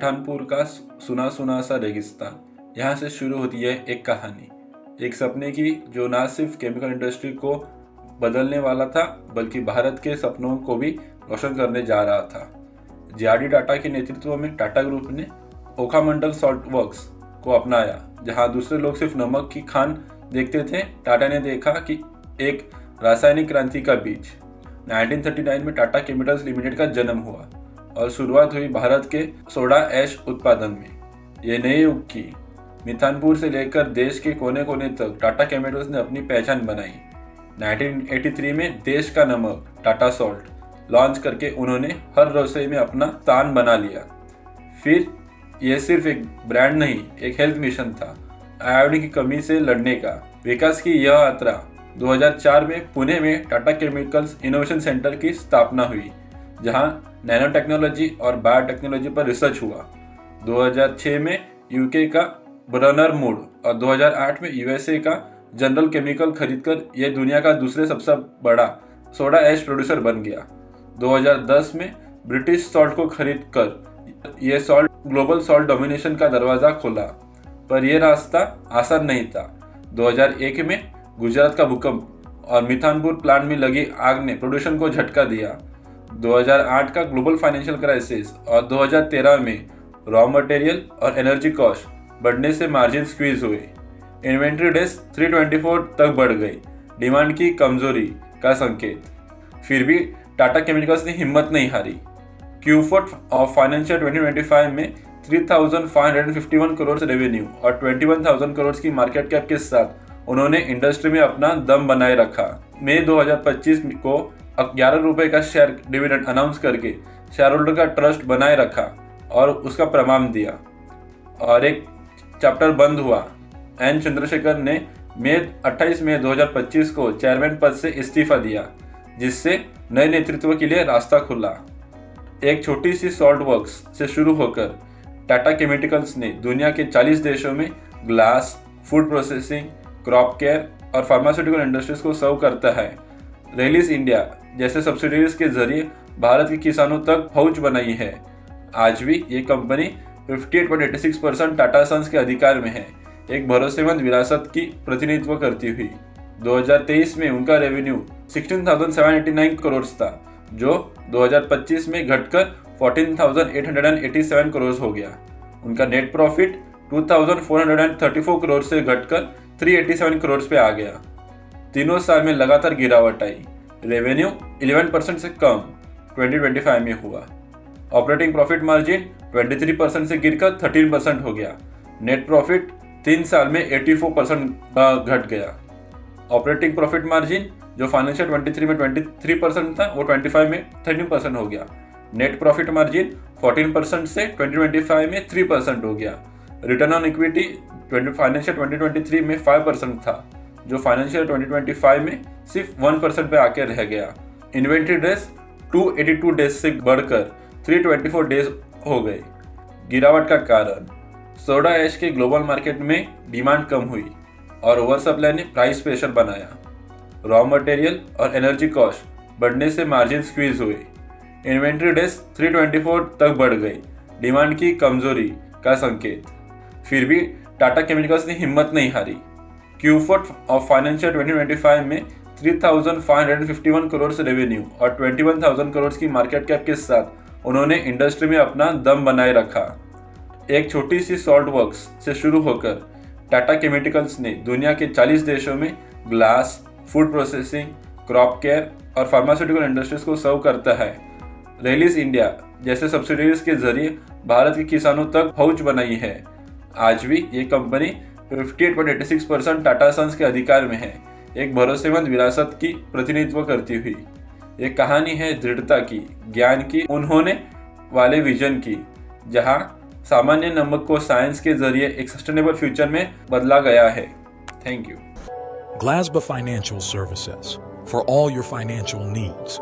मिठानपुर का सुना सुना सा रेगिस्तान। यहाँ से शुरू होती है एक कहानी, एक सपने की जो ना सिर्फ केमिकल इंडस्ट्री को बदलने वाला था बल्कि भारत के सपनों को भी रोशन करने जा रहा था। जे.आर.डी. टाटा के नेतृत्व में टाटा ग्रुप ने ओखामंडल सॉल्ट वर्क्स को अपनाया। जहां दूसरे लोग सिर्फ नमक की खान देखते थे, टाटा ने देखा कि एक रासायनिक क्रांति का बीज। 1939 में टाटा केमिकल्स लिमिटेड का जन्म हुआ और शुरुआत हुई भारत के सोडा ऐश उत्पादन में। ये नए युग की मिठानपुर से लेकर देश के कोने कोने तक टाटा केमिकल्स ने अपनी पहचान बनाई। 1983 में देश का नमक टाटा सॉल्ट लॉन्च करके उन्होंने हर रसोई में अपना स्थान बना लिया। फिर यह सिर्फ एक ब्रांड नहीं, एक हेल्थ मिशन था। आयोडीन की कमी से लड़ने का विकास की यह यात्रा 2004 में पुणे में टाटा केमिकल्स इनोवेशन सेंटर की स्थापना हुई, जहां नैनो टेक्नोलॉजी और बायोटेक्नोलॉजी पर रिसर्च हुआ। 2006 में यूके का ब्रनर मूड और 2008 में यूएसए का जनरल केमिकल खरीदकर यह दुनिया का दूसरे सबसे बड़ा सोडा ऐश प्रोड्यूसर बन गया। 2010 में ब्रिटिश सॉल्ट को खरीदकर यह सॉल्ट ग्लोबल सॉल्ट डोमिनेशन का दरवाजा खोला, पर यह रास्ता आसान नहीं था। 2001 में गुजरात का भूकंप और मिठानपुर प्लांट में लगी आग ने प्रोडक्शन को झटका दिया। 2008 का ग्लोबल फाइनेंशियल क्राइसिस और 2013 में रॉ मटेरियल और एनर्जी कॉस्ट बढ़ने से मार्जिन स्क्वीज हुए। इन्वेंट्री डेज 324 तक बढ़ गई, डिमांड की कमजोरी का संकेत। फिर भी टाटा केमिकल्स ने हिम्मत नहीं हारी। Q4 ऑफ फाइनेंशियल 2025 में 3,551 करोड़ रेवेन्यू और 21,000 करोड़ की मार्केट कैप के साथ उन्होंने इंडस्ट्री में अपना दम बनाए रखा। मई 2025 को 11 रुपए का शेयर डिविडेंड अनाउंस करके शेयर होल्डर का ट्रस्ट बनाए रखा और उसका प्रमाण दिया, और एक चैप्टर बंद हुआ। एन चंद्रशेखर ने 28 मई 2025 को चेयरमैन पद से इस्तीफा दिया, जिससे नए नेतृत्व के लिए रास्ता खुला। एक छोटी सी सॉल्ट वर्क्स से शुरू होकर टाटा केमिकल्स ने दुनिया के 40 देशों में glass, food processing, crop care और फार्मास्यूटिकल इंडस्ट्रीज को सर्व करता है। रेलिस इंडिया जैसे सब्सिडीज के जरिए भारत के किसानों तक पहुंच बनाई है। आज भी ये कंपनी 58.86% टाटा सन्स के अधिकार में है, एक भरोसेमंद विरासत की प्रतिनिधित्व करती हुई। 2023 में उनका रेवेन्यू 16,789 करोड़ था, जो 2025 में घटकर 14,887 करोड़ हो गया। उनका नेट प्रॉफिट 2,434 करोड़ से घटकर 387 करोड़ पे आ गया। तीनों साल में लगातार गिरावट आई। रेवेन्यू 11% से कम 2025 में हुआ। ऑपरेटिंग प्रॉफिट मार्जिन 23% से गिरकर 13% हो गया। नेट प्रॉफिट 3 साल में 84% घट गया। ऑपरेटिंग प्रॉफिट मार्जिन जो फाइनेंशियल 23 में 23% था, वो 25 में 13% हो गया। नेट प्रॉफिट मार्जिन 14% से 2025 में 3% हो गया। रिटर्न ऑन इक्विटी फाइनेंशियल 2023 में 5% था, जो फाइनेंशियल 2025 में सिर्फ 1% पे आके रह गया। इन्वेंट्री डेज 282 डेज से बढ़कर 324 डेज हो गए। गिरावट का कारण सोडा ऐश के ग्लोबल मार्केट में डिमांड कम हुई और ओवर सप्लाई ने प्राइस प्रेशर बनाया। रॉ मटेरियल और एनर्जी कॉस्ट बढ़ने से मार्जिन स्क्वीज हुए। इन्वेंट्री डेज 324 तक बढ़ गई, डिमांड की कमजोरी का संकेत। फिर भी टाटा केमिकल्स ने हिम्मत नहीं हारी। Q4 ऑफ फाइनेंशियल 2025 में 3,551 करोड़ रेवेन्यू और 21,000 करोड़ की मार्केट कैप के साथ उन्होंने इंडस्ट्री में अपना दम बनाए रखा। एक छोटी सी सॉल्ट वर्क्स से शुरू होकर टाटा केमिकल्स ने दुनिया के 40 देशों में glass, food processing, crop care और फार्मास्यूटिकल इंडस्ट्रीज को सर्व करता है। रेलिस इंडिया जैसे सब्सिडीज के जरिए भारत के किसानों तक पहुंच बनाई है। आज भी ये कंपनी 58.86% टाटा सन्स के अधिकार में है, एक भरोसेमंद विरासत की प्रतिनिधित्व करती हुई। ये कहानी है दृढ़ता की, ज्ञान की, उन्होंने वाले विजन की, जहां सामान्य नमक को साइंस के जरिए एक सस्टेनेबल फ्यूचर में बदला गया है। Thank you. Glasba Financial Services for all your financial needs.